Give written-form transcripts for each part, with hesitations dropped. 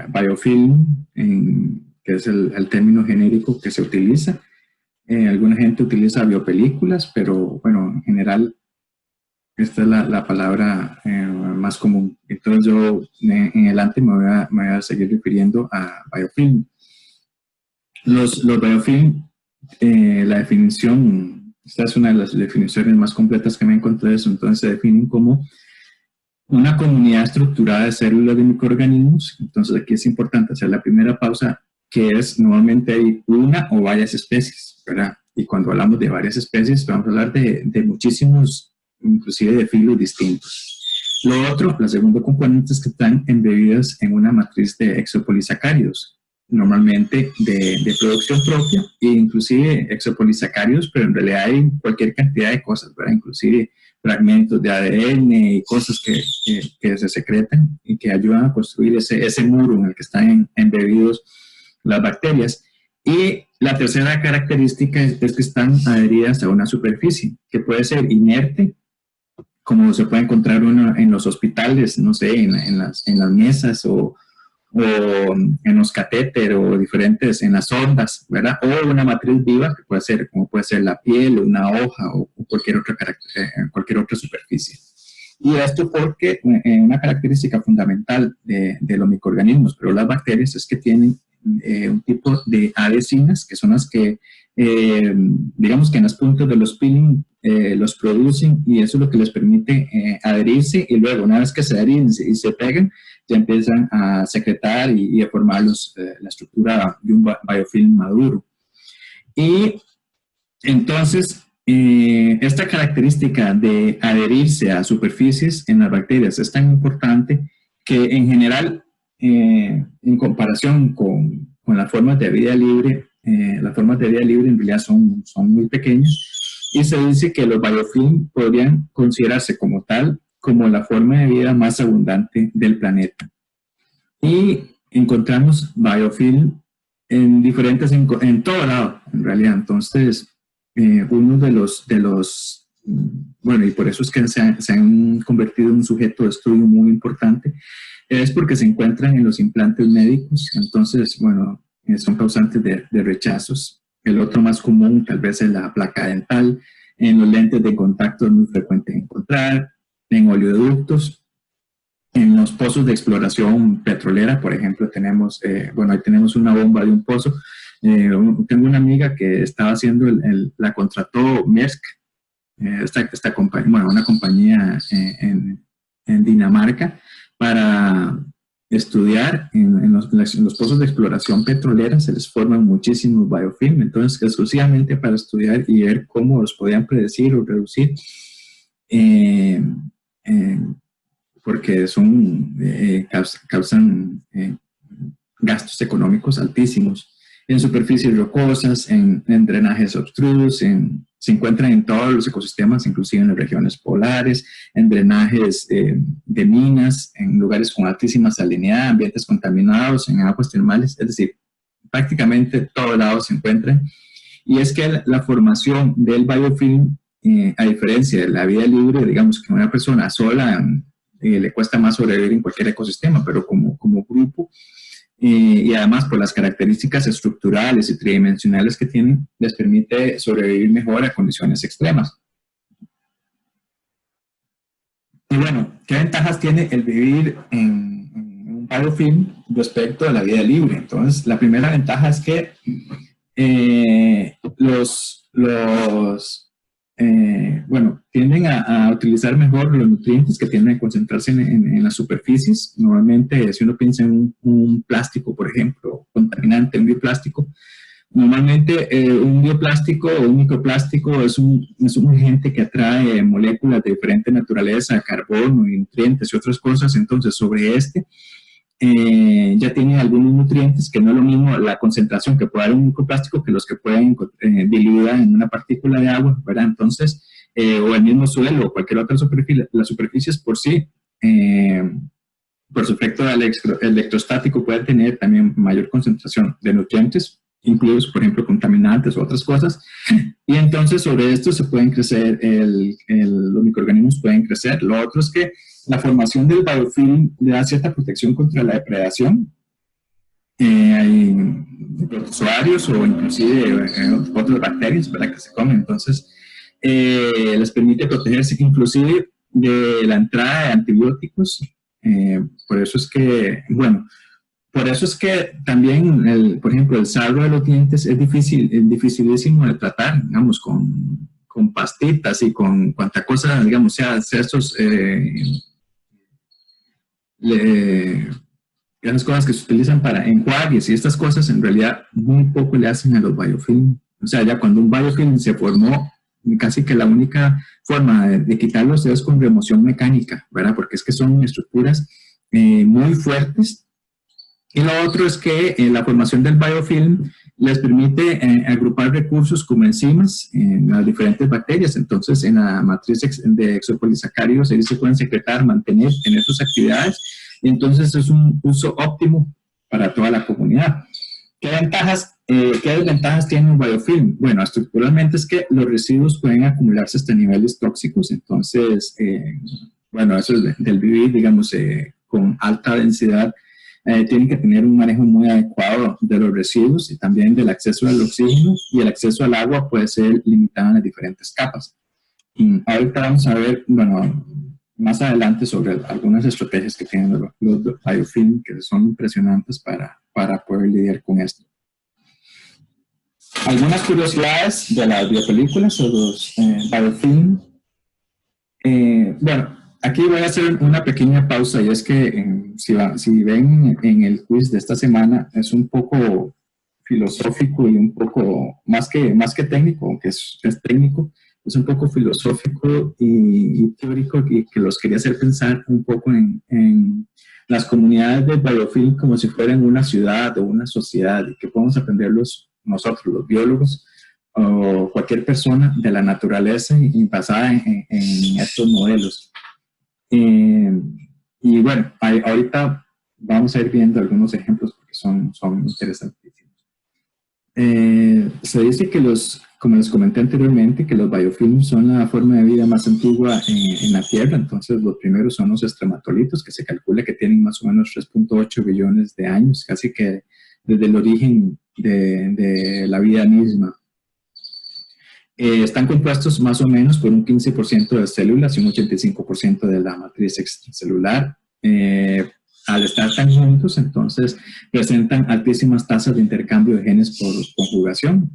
biofilm, que es el término genérico que se utiliza. Alguna gente utiliza biopelículas, pero bueno, en general esta es la palabra más común. Entonces yo en adelante me voy a seguir refiriendo a biofilm. Los biofilm, la definición, esta es una de las definiciones más completas que me encontré, entonces se definen como una comunidad estructurada de células de microorganismos. Entonces aquí es importante hacer la primera pausa, que es normalmente hay una o varias especies, ¿verdad? Y cuando hablamos de varias especies, vamos a hablar de muchísimos, inclusive de filos distintos. Lo otro, la segunda componente es que están embebidas en una matriz de exopolisacáridos, normalmente de producción propia, e inclusive exopolisacáridos, pero en realidad hay cualquier cantidad de cosas, ¿verdad? Inclusive fragmentos de ADN y cosas que se secretan y que ayudan a construir ese muro en el que están embebidos las bacterias. Y la tercera característica es que están adheridas a una superficie, que puede ser inerte, como se puede encontrar uno en los hospitales, no sé, en las mesas o en los catéteres o diferentes, en las ondas, ¿verdad? O una matriz viva, que puede ser, como puede ser la piel, una hoja o cualquier otra superficie. Y esto porque una característica fundamental de los microorganismos, pero las bacterias, es que tienen un tipo de adhesinas, que son las que, digamos que en los puntos de los peeling los producen, y eso es lo que les permite adherirse, y luego una vez que se adhieren y se pegan, ya empiezan a secretar y a formar la estructura de un biofilm maduro. Y entonces, esta característica de adherirse a superficies en las bacterias es tan importante que en general, en comparación con las formas de vida libre, las formas de vida libre en realidad son muy pequeñas, y se dice que los biofilm podrían considerarse como tal, como la forma de vida más abundante del planeta. Y encontramos biofilm en todo lado, en realidad. Entonces, uno de los, bueno, y por eso es que se han convertido en un sujeto de estudio muy importante, es porque se encuentran en los implantes médicos. Entonces, bueno, son causantes de rechazos. El otro más común tal vez es la placa dental. En los lentes de contacto es muy frecuente encontrar, en oleoductos, en los pozos de exploración petrolera, por ejemplo, tenemos, bueno, ahí tenemos una bomba de un pozo. Tengo una amiga que estaba haciendo, la contrató Maersk, esta compañía, bueno, una compañía en Dinamarca, para estudiar en los pozos de exploración petrolera. Se les forman muchísimos biofilm, entonces exclusivamente para estudiar y ver cómo los podían predecir o reducir, porque causan gastos económicos altísimos. En superficies rocosas, en drenajes obstruos, se encuentran en todos los ecosistemas, inclusive en las regiones polares, en drenajes de minas, en lugares con altísima salinidad, ambientes contaminados, en aguas termales, es decir, prácticamente todos lados se encuentran. Y es que la formación del biofilm, a diferencia de la vida libre, digamos que una persona sola le cuesta más sobrevivir en cualquier ecosistema, pero como grupo, y además por las características estructurales y tridimensionales que tienen, les permite sobrevivir mejor a condiciones extremas. Y bueno, ¿qué ventajas tiene el vivir en un biofilm respecto a la vida libre? Entonces, la primera ventaja es que bueno, tienden a utilizar mejor los nutrientes que tienden a concentrarse en las superficies. Normalmente, si uno piensa en un plástico, por ejemplo, contaminante, un bioplástico, normalmente un bioplástico o un microplástico es un agente que atrae moléculas de diferente naturaleza, carbono, nutrientes y otras cosas. Entonces, sobre ya tiene algunos nutrientes, que no es lo mismo la concentración que puede dar un microplástico que los que pueden diluida en una partícula de agua, ¿verdad? Entonces, o el mismo suelo o cualquier otra superficie, las superficies por sí, por su efecto electrostático, pueden tener también mayor concentración de nutrientes, incluidos, por ejemplo, contaminantes u otras cosas. Y entonces sobre esto se pueden crecer, los microorganismos pueden crecer. Lo otro es que la formación del biofilm le da cierta protección contra la depredación. hay protozoarios o inclusive otras bacterias, ¿verdad?, que se comen. Entonces, les permite protegerse inclusive de la entrada de antibióticos. Por eso es que, bueno, por eso es que también, por ejemplo, el sarro de los dientes es dificilísimo de tratar, digamos, con pastitas y con cuanta cosa, digamos, sea estos, esas cosas que se utilizan para enjuagues y estas cosas, en realidad muy poco le hacen a los biofilm. O sea, ya cuando un biofilm se formó, casi que la única forma de quitarlos es con remoción mecánica, ¿verdad? Porque es que son estructuras muy fuertes. Y lo otro es que la formación del biofilm les permite agrupar recursos como enzimas en las diferentes bacterias. Entonces, en la matriz de exopolisacáridos, ellos se pueden secretar, mantener, tener sus actividades. Y entonces, es un uso óptimo para toda la comunidad. ¿Qué desventajas tiene un biofilm? Bueno, estructuralmente es que los residuos pueden acumularse hasta niveles tóxicos. Entonces, bueno, eso es del vivir, digamos, con alta densidad. Tienen que tener un manejo muy adecuado de los residuos y también del acceso al oxígeno, y el acceso al agua puede ser limitado en las diferentes capas. Y ahorita vamos a ver, bueno, más adelante sobre algunas estrategias que tienen los biofilm que son impresionantes para poder lidiar con esto. Algunas curiosidades de las biopelículas o los biofilm. Bueno, aquí voy a hacer una pequeña pausa, y es que si ven en el quiz de esta semana, es un poco filosófico y un poco más que técnico, aunque es técnico, es un poco filosófico y teórico, y que los quería hacer pensar un poco en las comunidades de biofilm como si fueran una ciudad o una sociedad, y que podemos aprenderlos nosotros, los biólogos, o cualquier persona de la naturaleza y basada en estos modelos. Y bueno, ahorita vamos a ir viendo algunos ejemplos porque son interesantísimos. Se dice que como les comenté anteriormente, que los biofilms son la forma de vida más antigua en la Tierra. Entonces, los primeros son los estrematolitos, que se calcula que tienen más o menos 3.8 billones de años, casi que desde el origen de la vida misma. Están compuestos más o menos por un 15% de células y un 85% de la matriz extracelular. Al estar tan juntos, entonces presentan altísimas tasas de intercambio de genes por conjugación.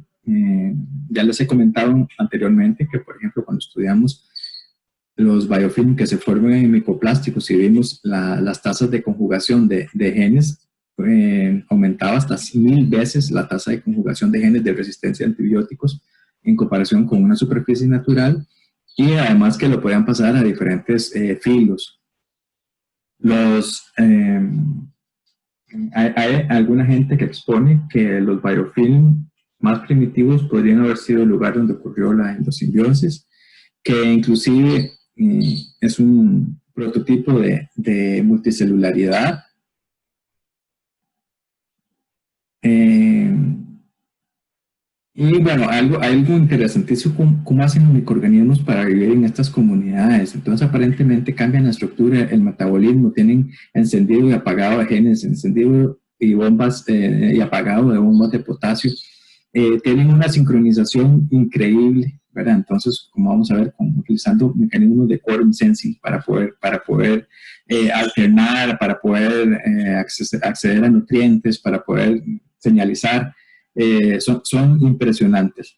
Ya les he comentado anteriormente que, por ejemplo, cuando estudiamos los biofilm que se forman en micoplásticos y vimos las tasas de conjugación de genes, aumentaba hasta 1000 veces la tasa de conjugación de genes de resistencia a antibióticos en comparación con una superficie natural, y además que lo podían pasar a diferentes filos. Hay alguna gente que expone que los biofilm más primitivos podrían haber sido el lugar donde ocurrió la endosimbiosis, que inclusive es un prototipo de multicelularidad. Y bueno, algo interesantísimo, cómo hacen los microorganismos para vivir en estas comunidades. Entonces, aparentemente cambian la estructura, el metabolismo, tienen encendido y apagado de genes, encendido y bombas y apagado de bombas de potasio. Tienen una sincronización increíble, ¿verdad? Entonces, como vamos a ver, utilizando mecanismos de quorum sensing para poder alternar, para poder acceder a nutrientes, para poder señalizar. Son impresionantes.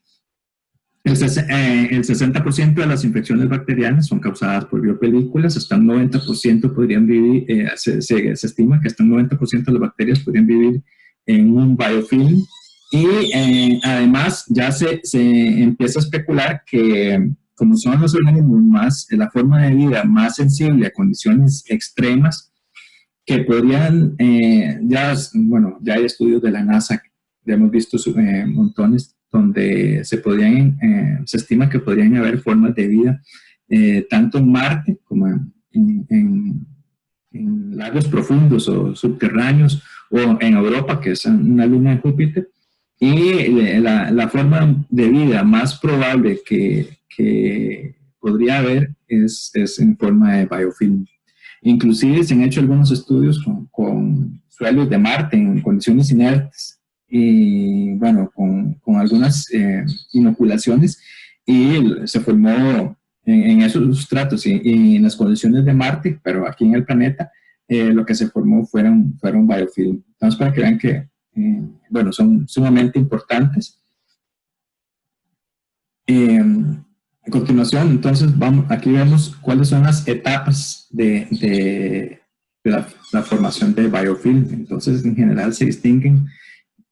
El 60% de las infecciones bacterianas son causadas por biopelículas, hasta un 90% podrían vivir, se estima que hasta un 90% de las bacterias podrían vivir en un biofilm, y además ya se empieza a especular que como son los organismos la forma de vida más sensible a condiciones extremas, que podrían, ya hay estudios de la NASA, ya hemos visto montones donde se estima que podrían haber formas de vida tanto en Marte como en lagos profundos o subterráneos, o en Europa, que es una luna de Júpiter. Y la forma de vida más probable que podría haber es en forma de biofilm. Inclusive se han hecho algunos estudios con suelos de Marte en condiciones inertes y bueno, con algunas inoculaciones y se formó en esos sustratos y en las condiciones de Marte, pero aquí en el planeta, lo que se formó fueron biofilm. Entonces, para que vean que, bueno, son sumamente importantes. A continuación, entonces, aquí vemos cuáles son las etapas de la formación de biofilm. Entonces, en general se distinguen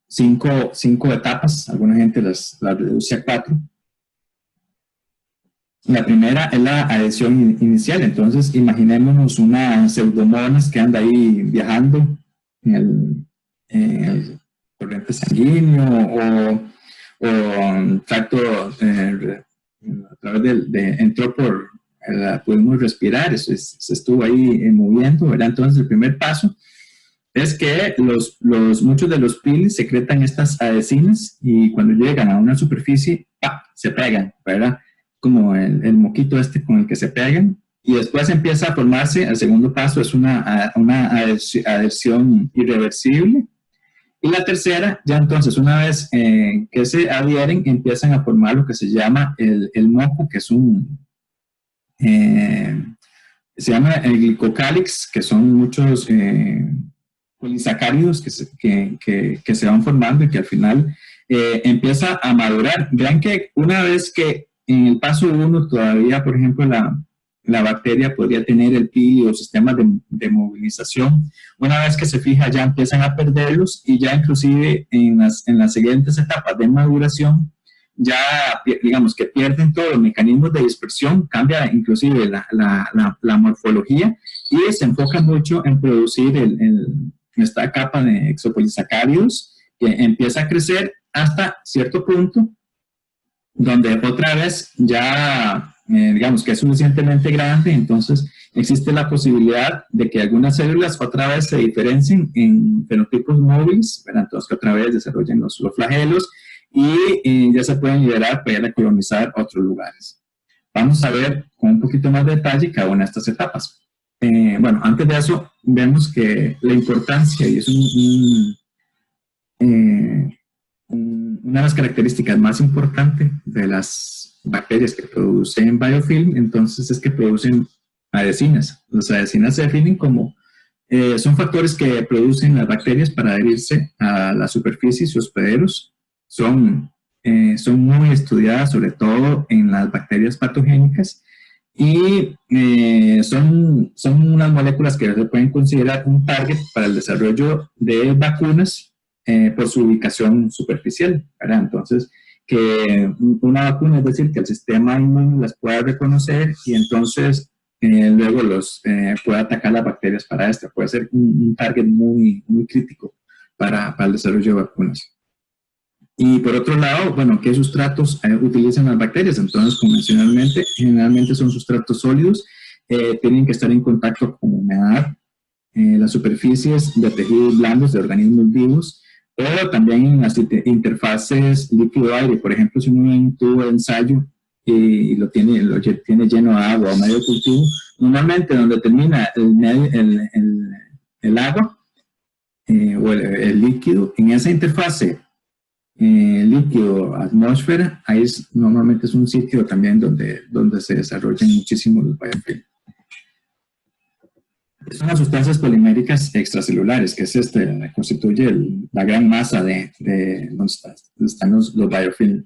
cinco etapas, alguna gente las reduce a 4. La primera es la adhesión inicial, entonces imaginémonos una pseudomonas que anda ahí viajando en el corriente sanguíneo o tracto a través entró por, la pudimos respirar, se estuvo ahí moviendo, ¿verdad? Entonces el primer paso es que muchos de los peels secretan estas adhesinas y cuando llegan a una superficie, ¡pap!, se pegan, ¿verdad? Como el moquito con el que se pegan, y después empieza a formarse, el segundo paso es una adhesión irreversible, y la tercera, ya entonces, una vez que se adhieren, empiezan a formar lo que se llama el moco, que es se llama el glicocálix, que son muchos polisacáridos que se van formando y que al final empieza a madurar. Vean que una vez que en el paso 1 todavía, por ejemplo, la bacteria podría tener el pili o sistemas de movilización. Una vez que se fija, ya empiezan a perderlos y ya inclusive en las siguientes etapas de maduración, ya digamos que pierden todos los mecanismos de dispersión, cambia inclusive la morfología y se enfoca mucho en producir esta capa de exopolisacáridos que empieza a crecer hasta cierto punto donde otra vez ya digamos que es suficientemente grande, entonces existe la posibilidad de que algunas células otra vez se diferencien en fenotipos móviles, ¿verdad? Entonces que otra vez desarrollen los flagelos y ya se pueden liberar para ir a colonizar otros lugares. Vamos a ver con un poquito más de detalle cada una de estas etapas. Bueno, antes de eso vemos que la importancia, y es una de las características más importantes de las bacterias que producen biofilm, entonces es que producen adhesinas. Las adhesinas se definen como, son factores que producen las bacterias para adherirse a la superficie y sus hospederos. Son muy estudiadas, sobre todo en las bacterias patogénicas, y son unas moléculas que se pueden considerar un target para el desarrollo de vacunas por su ubicación superficial, ¿verdad? Entonces, que una vacuna, es decir, que el sistema inmune las pueda reconocer y entonces luego pueda atacar las bacterias para esto. Puede ser un target muy, muy crítico para el desarrollo de vacunas. Y por otro lado, bueno, ¿qué sustratos utilizan las bacterias? Entonces, convencionalmente, generalmente son sustratos sólidos, tienen que estar en contacto con humedad, las superficies de tejidos blandos de organismos vivos, o también en las interfaces líquido-aire. Por ejemplo, si uno ve un tubo de ensayo y lo tiene lleno de agua o medio cultivo, normalmente donde termina el agua o el líquido, en esa interfase líquido atmósfera, ahí normalmente es un sitio también donde se desarrollan muchísimos los biofilm. Son las sustancias poliméricas extracelulares, que es constituye la gran masa de donde están los biofilm.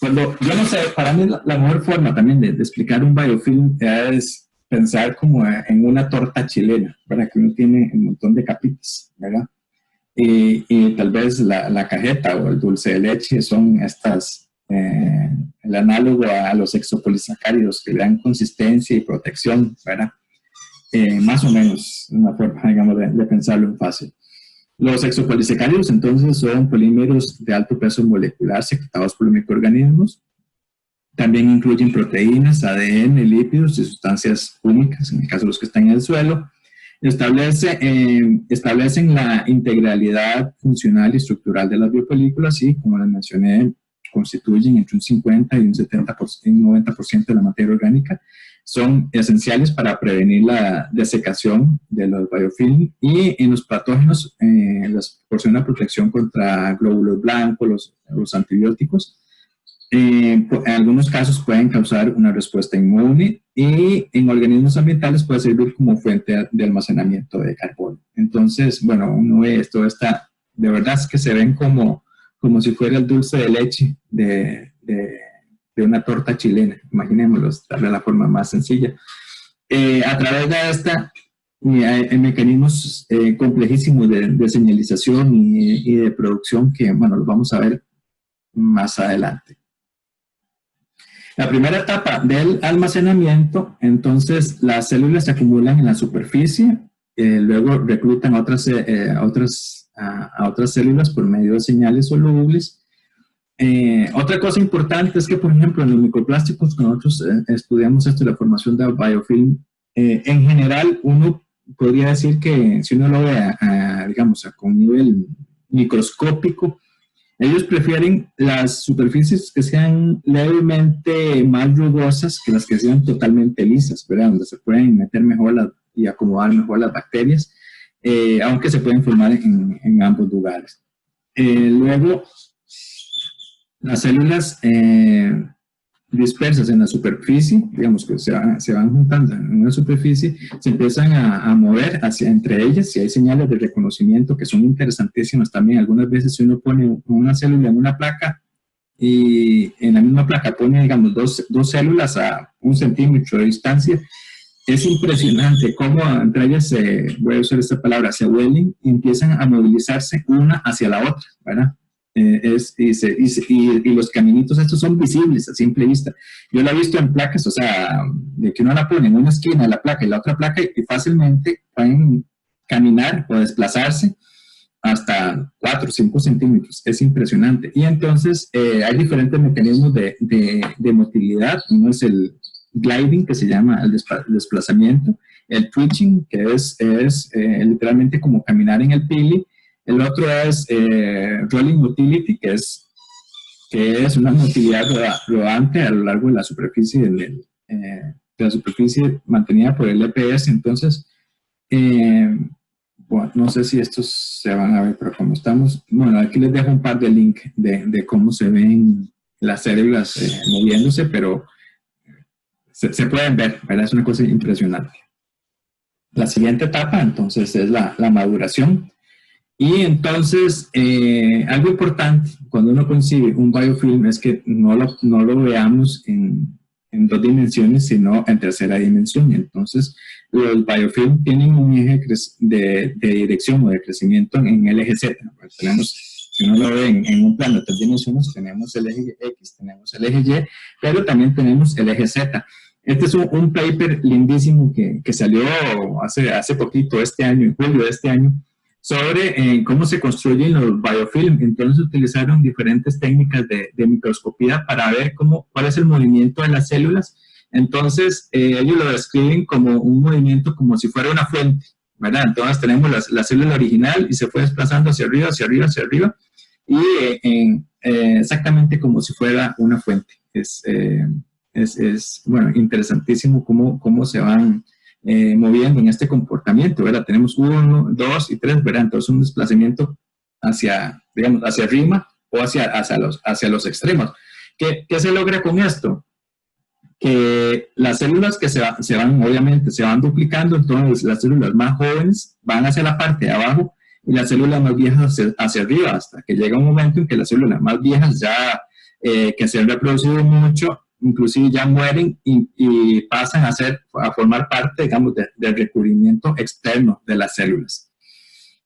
Yo no sé, para mí la mejor forma también de explicar un biofilm es pensar como en una torta chilena, ¿verdad? Que uno tiene un montón de capitas, ¿verdad? Y tal vez la cajeta o el dulce de leche son el análogo a los exopolisacáridos que le dan consistencia y protección, ¿verdad? Más o menos una forma, digamos, de pensarlo en fácil. Los exopolisacáridos entonces son polímeros de alto peso molecular secretados por microorganismos. También incluyen proteínas, ADN, lípidos y sustancias únicas, en el caso de los que están en el suelo. Establecen la integralidad funcional y estructural de las biopelículas y, como les mencioné, constituyen entre un 50 y un 70%, un 90% de la materia orgánica. son esenciales para prevenir la desecación de los biofilm, y en los patógenos les proporciona protección contra glóbulos blancos, los antibióticos. En algunos casos pueden causar una respuesta inmune, y en organismos ambientales puede servir como fuente de almacenamiento de carbono. Entonces, bueno, uno ve esto, de verdad es que se ven como si fuera el dulce de leche de una torta chilena, imaginémoslo, de la forma más sencilla. A través de hay mecanismos complejísimos de señalización y de producción que, bueno, los vamos a ver más adelante. La primera etapa del almacenamiento, entonces las células se acumulan en la superficie, luego reclutan a otras células por medio de señales solubles. Otra cosa importante es que, por ejemplo, en los microplásticos, cuando nosotros estudiamos esto de la formación de biofilm, en general uno podría decir que si uno lo ve, digamos, con nivel microscópico, ellos prefieren las superficies que sean levemente más rugosas que las que sean totalmente lisas, ¿verdad? Donde se pueden meter mejor y acomodar mejor las bacterias, aunque se pueden formar en ambos lugares. Luego, las células dispersas en la superficie, digamos que se van juntando en una superficie, se empiezan a mover entre ellas, y hay señales de reconocimiento que son interesantísimas también. Algunas veces si uno pone una célula en una placa, y en la misma placa pone, digamos, dos células a 1 centímetro de distancia, es impresionante cómo entre ellas, voy a usar esta palabra, se huelen y empiezan a movilizarse una hacia la otra, ¿verdad? Y los caminitos estos son visibles a simple vista. Yo lo he visto en placas, o sea, de que uno la pone en una esquina de la placa y la otra placa, y fácilmente pueden caminar o desplazarse hasta 4 o 5 centímetros. Es impresionante. Y entonces hay diferentes mecanismos de motilidad. Uno es el gliding, que se llama el desplazamiento, el twitching, que es literalmente como caminar en el pili. El otro es rolling motility, que es una motilidad rodante a lo largo de la superficie, de la superficie mantenida por el EPS. Entonces, bueno, no sé si estos se van a ver, pero como estamos, bueno, aquí les dejo un par de links de cómo se ven las células moviéndose, pero se pueden ver, ¿verdad? Es una cosa impresionante. La siguiente etapa, entonces, es la maduración. Y entonces, algo importante cuando uno concibe un biofilm es que no lo veamos en 2 dimensiones, sino en tercera dimensión. Entonces, los biofilm tienen un eje de dirección o de crecimiento en el eje Z. Pues si uno lo ve en un plano de 3 dimensiones, tenemos el eje X, tenemos el eje Y, pero también tenemos el eje Z. Este es un paper lindísimo que salió hace poquito, este año, en julio de este año, sobre cómo se construyen los biofilm. Entonces utilizaron diferentes técnicas de microscopía para ver cuál es el movimiento de las células. Entonces ellos lo describen como un movimiento como si fuera una fuente, ¿verdad? Entonces tenemos la célula original y se fue desplazando hacia arriba, hacia arriba, hacia arriba, y exactamente como si fuera una fuente. Bueno, interesantísimo cómo se van moviendo en este comportamiento, ¿verdad? Tenemos 1, 2 y 3, ¿verdad? Entonces un desplazamiento hacia arriba o hacia los extremos. ¿Qué se logra con esto? Que las células que se van, obviamente, se van duplicando, entonces las células más jóvenes van hacia la parte de abajo y las células más viejas hacia arriba, hasta que llega un momento en que las células más viejas ya, que se han reproducido mucho, inclusive ya mueren y pasan a formar parte, digamos, del recubrimiento externo de las células.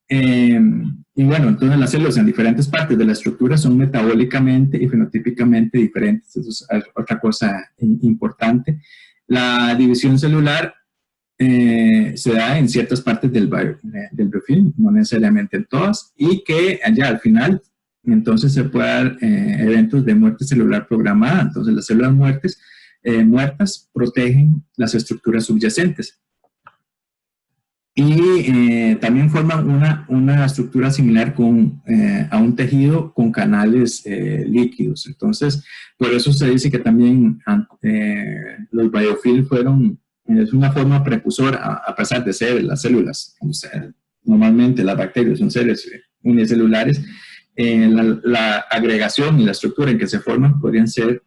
Y bueno, entonces las células en diferentes partes de la estructura son metabólicamente y fenotípicamente diferentes. Eso es otra cosa importante. La división celular se da en ciertas partes del biofilm, no necesariamente en todas, y que ya al final entonces se puede dar eventos de muerte celular programada. Entonces las células muertas protegen las estructuras subyacentes. y también forman una estructura similar a un tejido con canales líquidos. Entonces, por eso se dice que también los biofilms es una forma precursora, a pesar de ser las células, o sea, normalmente las bacterias son seres unicelulares, la agregación y la estructura en que se forman podrían ser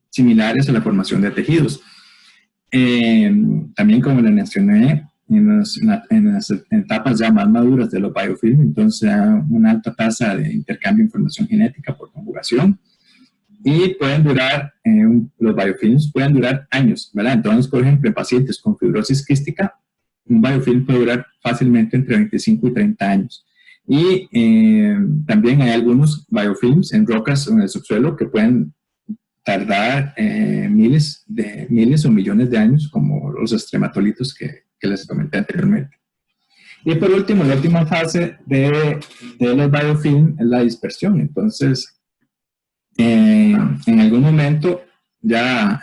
similares a la formación de tejidos. También, como le mencioné, en las etapas ya más maduras de los biofilms, entonces hay una alta tasa de intercambio de información genética por conjugación, y pueden durar, los biofilms pueden durar años, ¿verdad? Entonces, por ejemplo, en pacientes con fibrosis quística, un biofilm puede durar fácilmente entre 25 y 30 años. Y también hay algunos biofilms en rocas o en el subsuelo que pueden tardar miles o millones de años, como los estrematolitos que les comenté anteriormente. Y por último, la última fase de los biofilms es la dispersión. Entonces, en algún momento, ya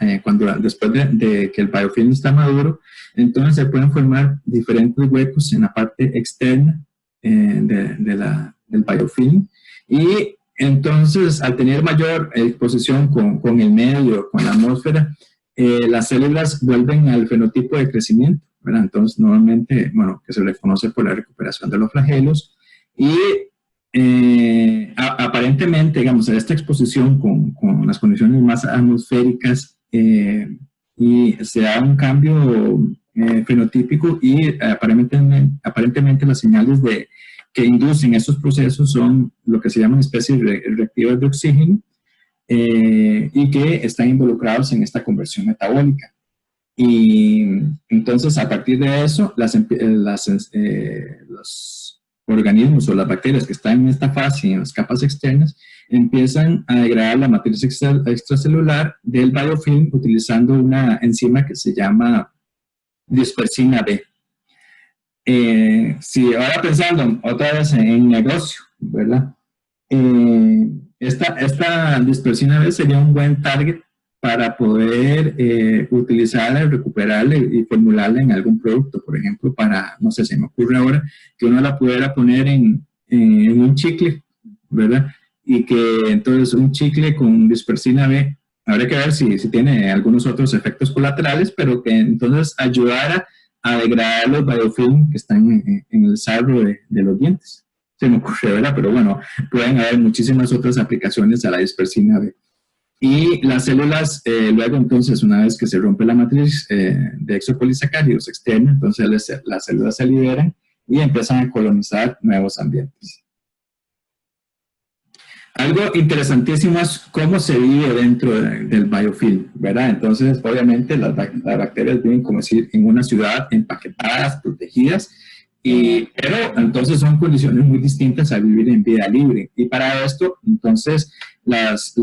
después de que el biofilm está maduro, entonces se pueden formar diferentes huecos en la parte externa del biofilm, y entonces, al tener mayor exposición con el medio, con la atmósfera, las células vuelven al fenotipo de crecimiento, ¿verdad? Entonces, normalmente, bueno, que se le conoce por la recuperación de los flagelos, y aparentemente, digamos, a esta exposición con las condiciones más atmosféricas, y se da un cambio fenotípico, y aparentemente las señales que inducen estos procesos son lo que se llaman especies reactivas de oxígeno, y que están involucrados en esta conversión metabólica. Y entonces, a partir de eso, los organismos o las bacterias que están en esta fase, en las capas externas, empiezan a degradar la matriz extracelular del biofilm utilizando una enzima que se llama dispersina B. Si ahora pensando otra vez en negocio, ¿verdad? Esta dispersina B sería un buen target para poder utilizarla, recuperarla y formularla en algún producto. Por ejemplo, no sé, se me ocurre ahora que uno la pudiera poner en un chicle, ¿verdad? Y que entonces un chicle con dispersina B, habría que ver si tiene algunos otros efectos colaterales, pero que entonces ayudara a degradar los biofilms que están en el sarro de los dientes. Se me ocurre, ¿verdad? Pero bueno, pueden haber muchísimas otras aplicaciones a la dispersina B. Y las células, luego entonces, una vez que se rompe la matriz de exopolisacáridos externa, entonces las células se liberan y empiezan a colonizar nuevos ambientes. Algo interesantísimo es cómo se vive dentro del biofilm, ¿verdad? Entonces, obviamente, las bacterias viven, como decir, en una ciudad empaquetadas, protegidas, pero entonces son condiciones muy distintas a vivir en vida libre. Y para esto, entonces, las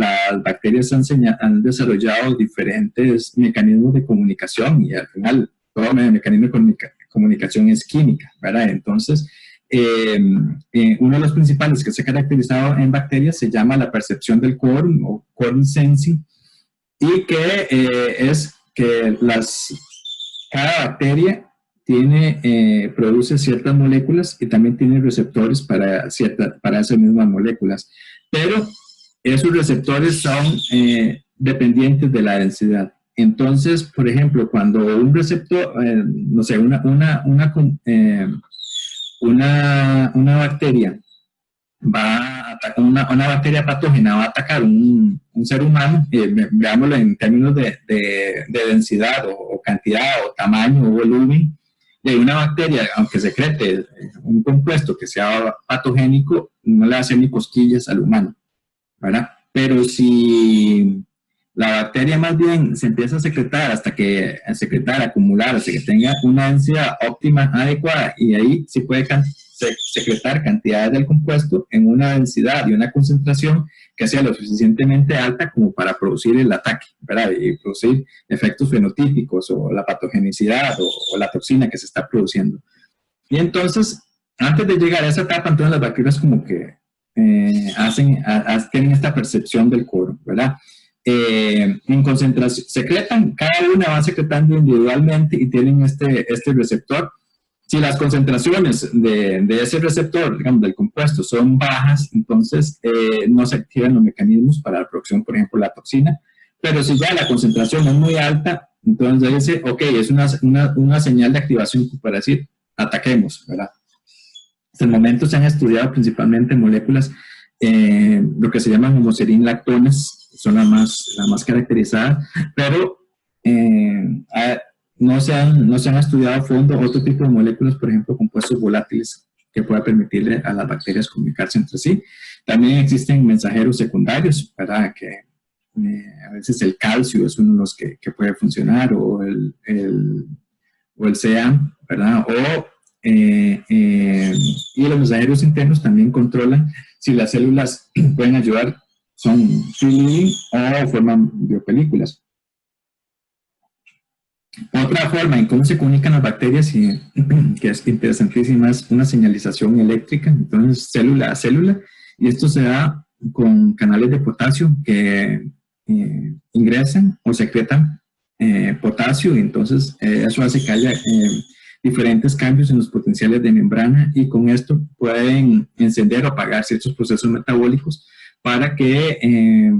bacterias han desarrollado diferentes mecanismos de comunicación, y al final, todo mecanismo de comunicación es química, ¿verdad? Entonces, uno de los principales que se ha caracterizado en bacterias se llama la percepción del quórum o quórum sensing, y que es que cada bacteria produce ciertas moléculas y también tiene receptores para esas mismas moléculas, pero esos receptores son dependientes de la densidad. Entonces, por ejemplo, cuando un receptor, no sé, una bacteria una bacteria patógena va a atacar un ser humano, veámoslo en términos de densidad o cantidad o tamaño o volumen, y una bacteria, aunque secrete un compuesto que sea patogénico, no le hace ni cosquillas al humano, ¿verdad? Pero si la bacteria más bien se empieza a secretar acumular, hasta que tenga una densidad óptima adecuada, y ahí sí puede secretar cantidades del compuesto en una densidad y una concentración que sea lo suficientemente alta como para producir el ataque, ¿verdad? Y producir efectos fenotípicos o la patogenicidad o la toxina que se está produciendo. Y entonces, antes de llegar a esa etapa, entonces las bacterias como que tienen esta percepción del quórum, ¿verdad? En concentración, cada una va secretando individualmente y tienen este receptor. Si las concentraciones de ese receptor, digamos, del compuesto son bajas, entonces no se activan los mecanismos para la producción, por ejemplo, la toxina. Pero si ya la concentración es muy alta, entonces dice, ok, es una señal de activación para decir, ataquemos, ¿verdad? Hasta el momento se han estudiado principalmente moléculas, lo que se llaman homoserín lactones, son la más caracterizada, pero no se han estudiado a fondo otro tipo de moléculas, por ejemplo, compuestos volátiles, que pueda permitirle a las bacterias comunicarse entre sí. También existen mensajeros secundarios, ¿verdad? Que a veces el calcio es uno de los que puede funcionar, o el CEAM, ¿verdad? Y los mensajeros internos también controlan si las células pueden ayudar, son free living o forman biopelículas. Otra forma en cómo se comunican las bacterias, y que es interesantísima, es una señalización eléctrica, entonces célula a célula, y esto se da con canales de potasio que ingresan o secretan potasio, y entonces eso hace que haya diferentes cambios en los potenciales de membrana, y con esto pueden encender o apagar ciertos procesos metabólicos para que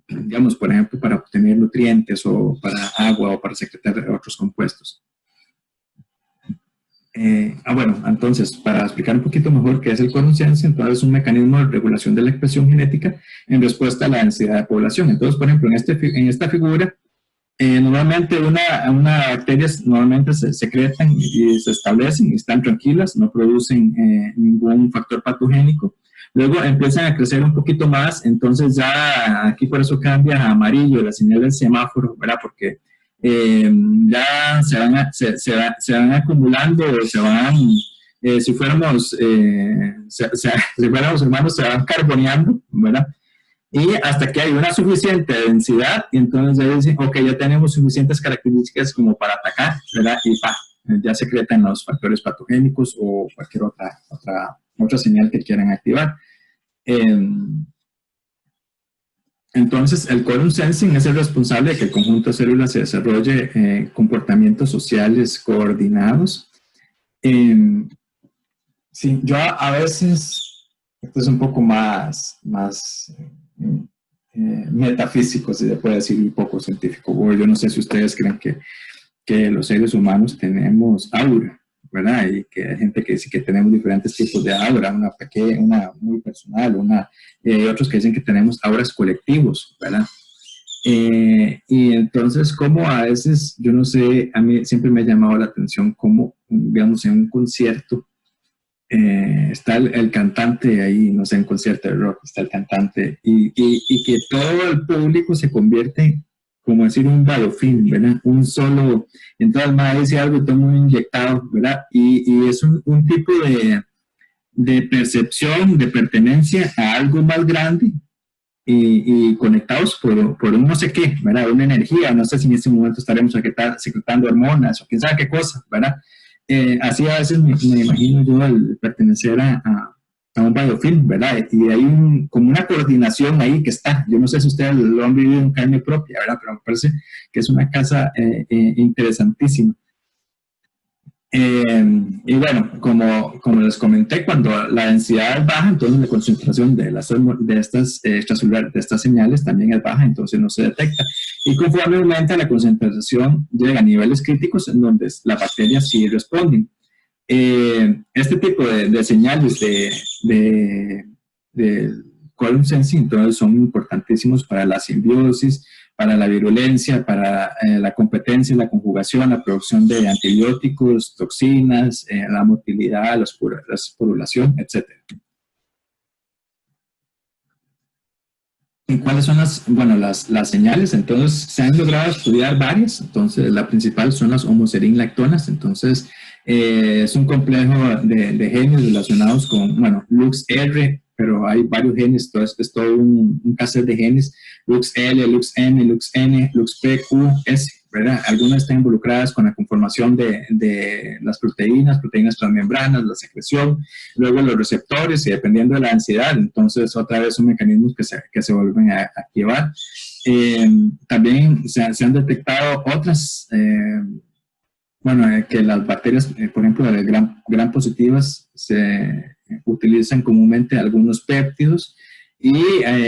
digamos, por ejemplo, para obtener nutrientes o para agua o para secretar otros compuestos. Bueno, entonces, para explicar un poquito mejor qué es el quorum sensing, entonces es un mecanismo de regulación de la expresión genética en respuesta a la densidad de población. Entonces, por ejemplo, en esta figura, normalmente una bacterias normalmente se secretan y se establecen y están tranquilas, no producen ningún factor patogénico. Luego empiezan a crecer un poquito más, entonces ya aquí por eso cambia a amarillo la señal del semáforo, ¿verdad? Porque ya se van acumulando, se van, si fuéramos humanos, se van carboneando, ¿verdad? Y hasta que hay una suficiente densidad, y entonces ya dicen, ok, ya tenemos suficientes características como para atacar, ¿verdad? Y ya secretan los factores patogénicos o cualquier otra señal que quieran activar. Entonces, el quorum sensing es el responsable de que el conjunto de células se desarrolle comportamientos sociales coordinados. Sí, yo a veces, esto es un poco más metafísico, si se puede decir, un poco científico. O yo no sé si ustedes creen que los seres humanos tenemos aura, ¿verdad? Y que hay gente que dice que tenemos diferentes tipos de aura, una pequeña, una muy personal, y hay otros que dicen que tenemos auras colectivos, ¿verdad? Y entonces, como a veces, yo no sé, a mí siempre me ha llamado la atención cómo, digamos, en un concierto, está el cantante ahí, no sé, en un concierto de rock, está el cantante, y que todo el público se convierte, como decir, un biofilm, ¿verdad? Un solo, entonces más dice algo, todo muy inyectado, ¿verdad? Y es un tipo de percepción, de pertenencia a algo más grande, y conectados por un no sé qué, ¿verdad? Una energía, no sé si en este momento estaremos secretando hormonas o quién sabe qué cosa, ¿verdad? Así a veces me imagino yo el pertenecer a un biofilm, ¿verdad? Y hay como una coordinación ahí que está. Yo no sé si ustedes lo han vivido en carne propia, ¿verdad? Pero me parece que es una casa interesantísima. Y bueno, como les comenté, cuando la densidad es baja, entonces la concentración de estas extracelulares, de estas señales también es baja, entonces no se detecta. Y conforme aumenta la concentración, llega a niveles críticos en donde las bacterias sí responden. Este tipo de señales de quorum sensing, entonces son importantísimos para la simbiosis, para la virulencia, para la competencia, la conjugación, la producción de antibióticos, toxinas, la motilidad, la esporulación, etc. ¿Y cuáles son las señales? Entonces, se han logrado estudiar varias. Entonces, la principal son las homoserín lactonas. Entonces, es un complejo de genes relacionados con, bueno, LuxR, pero hay varios genes, entonces es todo un cassette de genes, LuxL, LuxM, LuxN, LuxP, Q, S, ¿verdad? Algunas están involucradas con la conformación de las proteínas transmembranas, la secreción, luego los receptores, y dependiendo de la ansiedad, entonces otra vez son mecanismos que se vuelven a activar. También se han detectado otras bueno, que las bacterias, por ejemplo, las gram positivas se utilizan comúnmente algunos péptidos y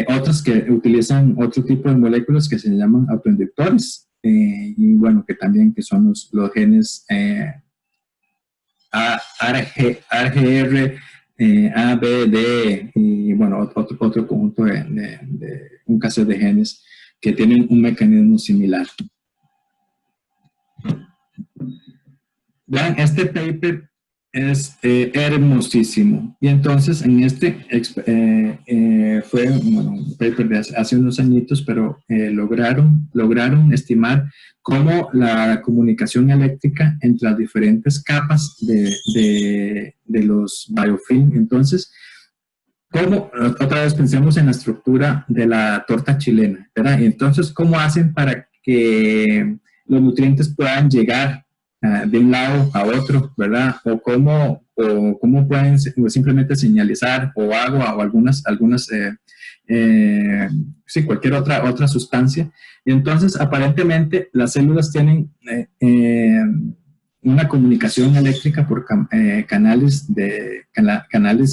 otras que utilizan otro tipo de moléculas que se llaman autoinductores y bueno, que también que son los genes AGR, A, B, D y bueno, otro conjunto de un caso de genes que tienen un mecanismo similar. Vean, este paper es hermosísimo. Y entonces en este fue bueno, un paper de hace unos añitos, pero lograron estimar cómo la comunicación eléctrica entre las diferentes capas de los biofilm. Entonces, ¿cómo? Otra vez pensemos en la estructura de la torta chilena, ¿verdad? Y entonces, ¿cómo hacen para que los nutrientes puedan llegar de un lado a otro, ¿verdad? O cómo pueden simplemente señalizar o agua o sí, cualquier otra sustancia. Y entonces, aparentemente, las células tienen una comunicación eléctrica por canales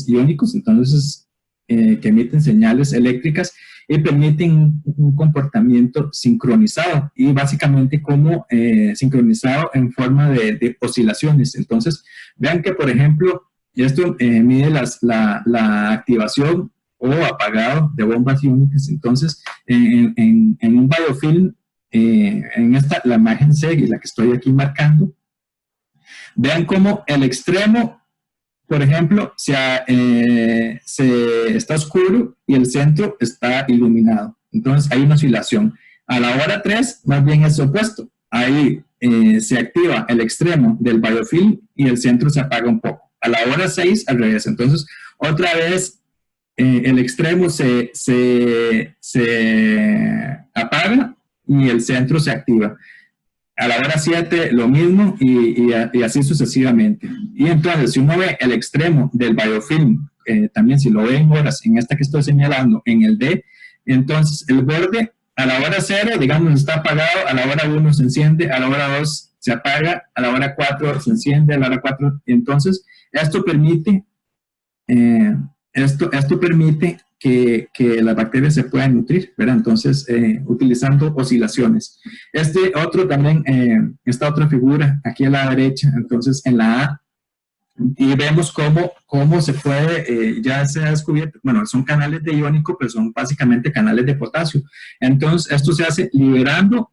iónicos, entonces que emiten señales eléctricas y permiten un comportamiento sincronizado y básicamente como sincronizado en forma de oscilaciones. Entonces, vean que, por ejemplo, esto mide la activación o apagado de bombas iónicas. Entonces, en un biofilm, la imagen C, la que estoy aquí marcando, vean cómo el extremo, por ejemplo, está oscuro y el centro está iluminado. Entonces hay una oscilación. A la hora 3, más bien es opuesto. Ahí se activa el extremo del biofilm y el centro se apaga un poco. A la hora 6, al revés. Entonces, otra vez, el extremo se apaga y el centro se activa. A la hora 7 lo mismo y así sucesivamente. Y entonces, si uno ve el extremo del biofilm, también si lo ve en horas, en esta que estoy señalando, en el D, entonces el borde a la hora 0, digamos, está apagado, a la hora 1 se enciende, a la hora 2 se apaga, a la hora 4 se enciende, a la hora 4, entonces esto permite que las bacterias se puedan nutrir, ¿verdad? Entonces, utilizando oscilaciones. Esta otra figura, aquí a la derecha, entonces en la A, y vemos cómo se puede, ya se ha descubierto, bueno, son canales de iónico, pero son básicamente canales de potasio. Entonces, esto se hace liberando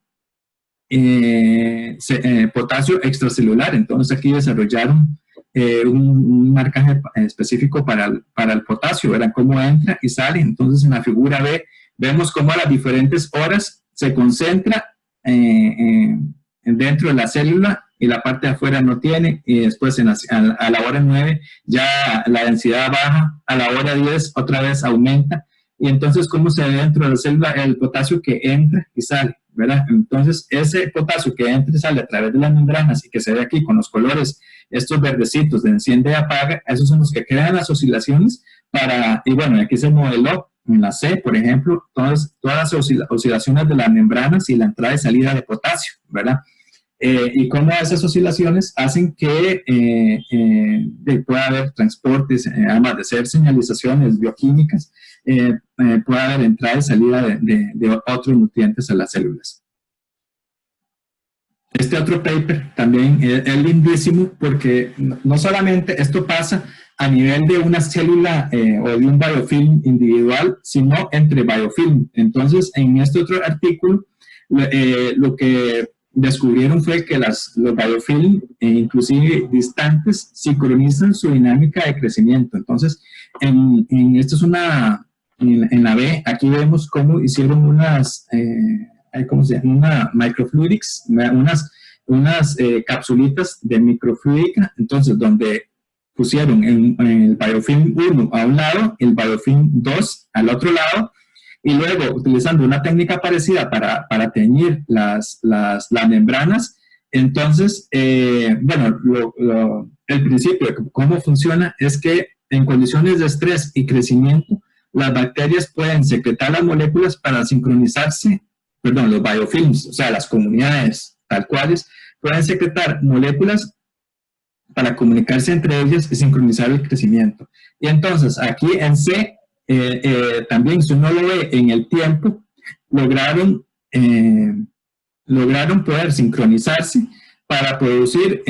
potasio extracelular. Entonces, aquí desarrollaron un marcaje específico para el potasio, verán cómo entra y sale. Entonces, en la figura B, vemos cómo a las diferentes horas se concentra dentro de la célula y la parte de afuera no tiene, y después a la hora 9 ya la densidad baja, a la hora 10 otra vez aumenta, y entonces cómo se ve dentro de la célula el potasio que entra y sale, ¿verdad? Entonces ese potasio que entra y sale a través de las membranas y que se ve aquí con los colores, estos verdecitos de enciende y apaga, esos son los que crean las oscilaciones y bueno, aquí se modeló en la C, por ejemplo, todas las oscilaciones de las membranas y la entrada y salida de potasio, ¿verdad? Y cómo esas oscilaciones hacen que pueda haber transportes, además de ser señalizaciones bioquímicas, pueda haber entrada y salida de otros nutrientes a las células. Este otro paper también es lindísimo porque no solamente esto pasa a nivel de una célula o de un biofilm individual, sino entre biofilm. Entonces, en este otro artículo, lo que descubrieron fue que los biofilm, inclusive distantes, sincronizan su dinámica de crecimiento. Entonces, esto es en la B, aquí vemos cómo hicieron unas microfluidics, unas capsulitas de microfluidica, entonces donde pusieron el biofilm 1 a un lado, el biofilm 2 al otro lado, y luego utilizando una técnica parecida para teñir las membranas. Entonces, bueno, el principio de cómo funciona es que en condiciones de estrés y crecimiento, las bacterias pueden secretar las moléculas para sincronizarse, perdón, los biofilms, o sea, las comunidades tal cuales, pueden secretar moléculas para comunicarse entre ellas y sincronizar el crecimiento. Y entonces, aquí en C, también, si uno lo ve en el tiempo, lograron poder sincronizarse para producir,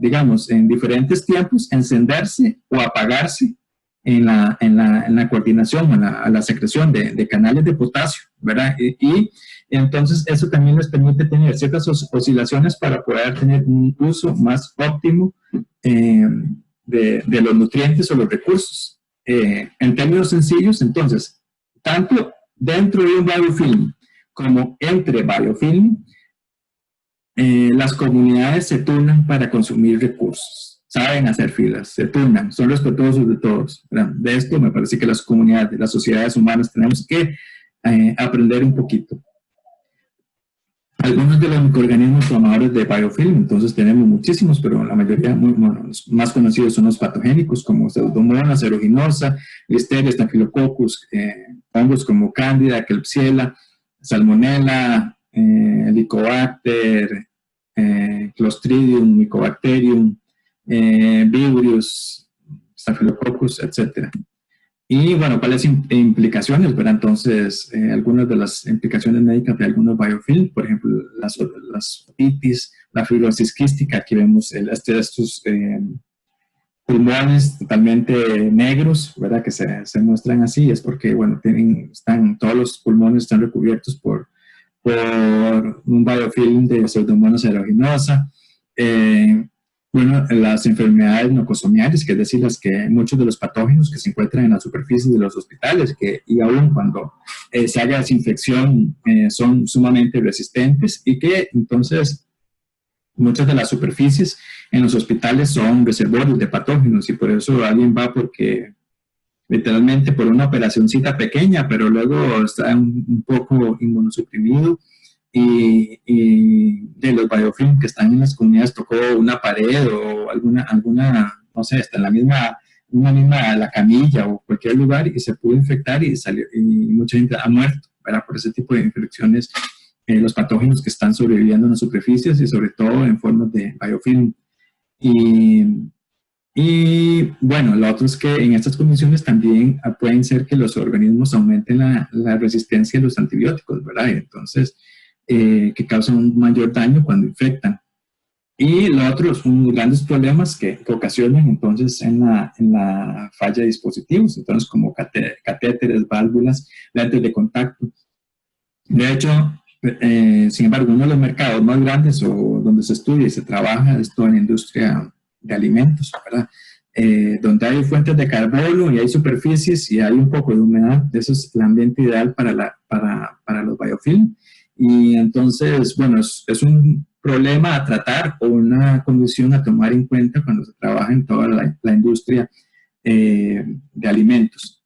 digamos, en diferentes tiempos, encenderse o apagarse en la coordinación, en la secreción de canales de potasio, ¿verdad? Y entonces eso también les permite tener ciertas oscilaciones para poder tener un uso más óptimo de los nutrientes o los recursos. En términos sencillos, entonces, tanto dentro de un biofilm como entre biofilm, las comunidades se turnan para consumir recursos, saben hacer filas, se turnan, son respetuosos de todos. ¿Verdad? De esto me parece que las comunidades, las sociedades humanas tenemos que aprender un poquito. Algunos de los microorganismos formadores de biofilm, entonces tenemos muchísimos, pero la mayoría, bueno, los más conocidos son los patogénicos, como Pseudomonas aeruginosa, Listeria, Staphylococcus, hongos como Candida, Klebsiella, Salmonella, Helicobacter, Clostridium, Mycobacterium, Vibrio, Staphylococcus, etc. Y bueno, ¿cuáles implicaciones? ¿Verdad? Entonces, algunas de las implicaciones médicas de algunos biofilm, por ejemplo, las otitis, la fibrosis quística, aquí vemos estos pulmones totalmente negros, ¿verdad? Que se muestran así, es porque, bueno, todos los pulmones están recubiertos por un biofilm de Pseudomonas aeruginosa. Bueno, las enfermedades nocosomiales, que es decir, muchos de los patógenos que se encuentran en la superficie de los hospitales, y aún cuando se haga desinfección son sumamente resistentes, y que entonces muchas de las superficies en los hospitales son reservorios de patógenos, y por eso alguien va porque literalmente por una operacioncita pequeña, pero luego está un poco inmunosuprimido, y de los biofilm que están en las comunidades tocó una pared o alguna no sé, hasta en la camilla o cualquier lugar y se pudo infectar y salió, y mucha gente ha muerto, ¿verdad? Por ese tipo de infecciones, los patógenos que están sobreviviendo en las superficies y sobre todo en formas de biofilm. Y bueno, lo otro es que en estas condiciones también pueden ser que los organismos aumenten la resistencia a los antibióticos, ¿verdad? Entonces, que causan un mayor daño cuando infectan. Y lo otro son grandes problemas que ocasionan entonces en la falla de dispositivos, entonces como catéteres, válvulas, lentes de contacto. De hecho, sin embargo, uno de los mercados más grandes o donde se estudia y se trabaja es toda la industria de alimentos, ¿verdad? Donde hay fuentes de carbono y hay superficies y hay un poco de humedad, eso es el ambiente ideal para los biofilm. Y entonces, bueno, es un problema a tratar o una condición a tomar en cuenta cuando se trabaja en toda la industria de alimentos.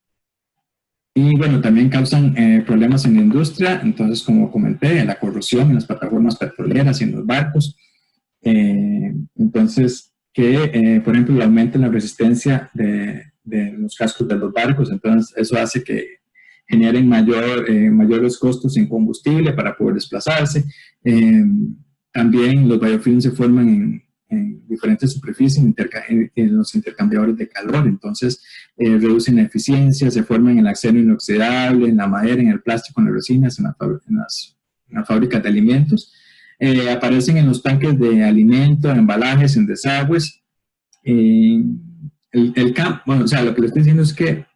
Y bueno, también causan problemas en la industria, entonces como comenté, la corrosión en las plataformas petroleras y en los barcos. Entonces, por ejemplo, aumenten la resistencia de los cascos de los barcos, entonces eso hace que generen mayores costos en combustible para poder desplazarse. También los biofilms se forman en diferentes superficies, en los intercambiadores de calor, entonces reducen la eficiencia, se forman en el acero inoxidable, en la madera, en el plástico, en las resinas, en las fábricas de alimentos. Aparecen en los tanques de alimento, en embalajes, en desagües. Bueno, o sea, lo que le estoy diciendo es que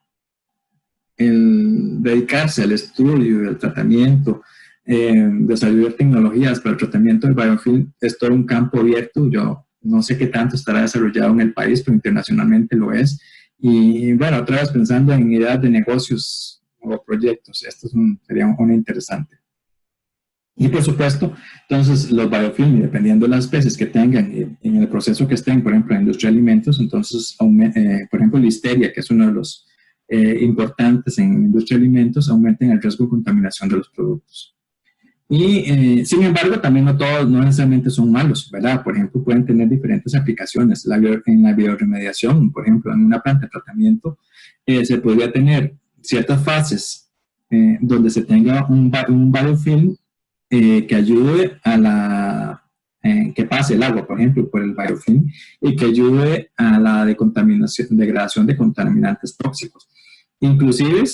el dedicarse al estudio y al tratamiento, desarrollar tecnologías para el tratamiento del biofilm es todo un campo abierto. Yo no sé qué tanto estará desarrollado en el país, pero internacionalmente lo es. Y bueno, otra vez pensando en ideas de negocios o proyectos, esto sería una interesante. Y por supuesto, entonces los biofilm, dependiendo de las especies que tengan en el proceso que estén, por ejemplo, en la industria de alimentos, entonces, por ejemplo, Listeria, que es uno de los importantes en la industria de alimentos, aumenten el riesgo de contaminación de los productos. Y sin embargo, también no necesariamente son malos, ¿verdad? Por ejemplo, pueden tener diferentes aplicaciones. En la bioremediación, por ejemplo, en una planta de tratamiento, se podría tener ciertas fases donde se tenga un biofilm que ayude a que pase el agua, por ejemplo, por el biofilm, y que ayude a la degradación de contaminantes tóxicos. Inclusive,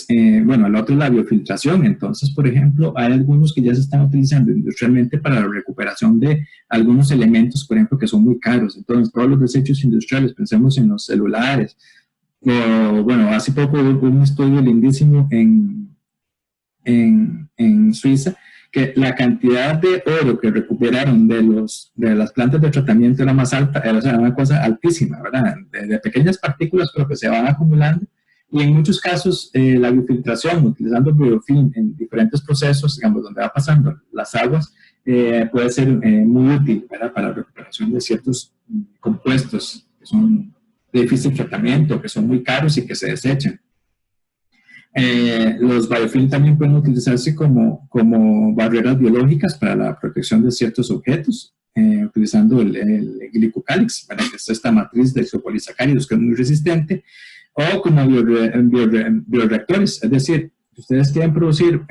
bueno, el otro es la biofiltración. Entonces, por ejemplo, hay algunos que ya se están utilizando industrialmente para la recuperación de algunos elementos, por ejemplo, que son muy caros. Entonces, todos los desechos industriales, pensemos en los celulares. Bueno, hace poco hubo un estudio lindísimo en Suiza, que la cantidad de oro que recuperaron de las plantas de tratamiento era más alta, era una cosa altísima, ¿verdad? De pequeñas partículas, pero que se van acumulando. Y en muchos casos, la biofiltración, utilizando biofilm en diferentes procesos, digamos, donde va pasando las aguas, puede ser muy útil, ¿verdad?, para la recuperación de ciertos compuestos que son de difícil tratamiento, que son muy caros y que se desechan. Los biofilm también pueden utilizarse como barreras biológicas para la protección de ciertos objetos, utilizando el glicocálix, ¿verdad?, que es esta matriz de isopolisacáridos que es muy resistente, o como bioreactores. Es decir, si ustedes quieren producir,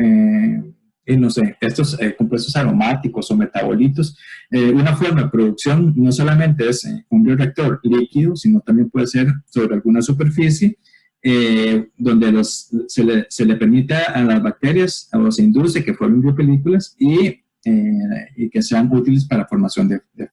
no sé, estos compuestos aromáticos o metabolitos, una forma de producción no solamente es un bioreactor líquido, sino también puede ser sobre alguna superficie, donde se le permite a las bacterias, o se induce que formen biopelículas y que sean útiles para la formación de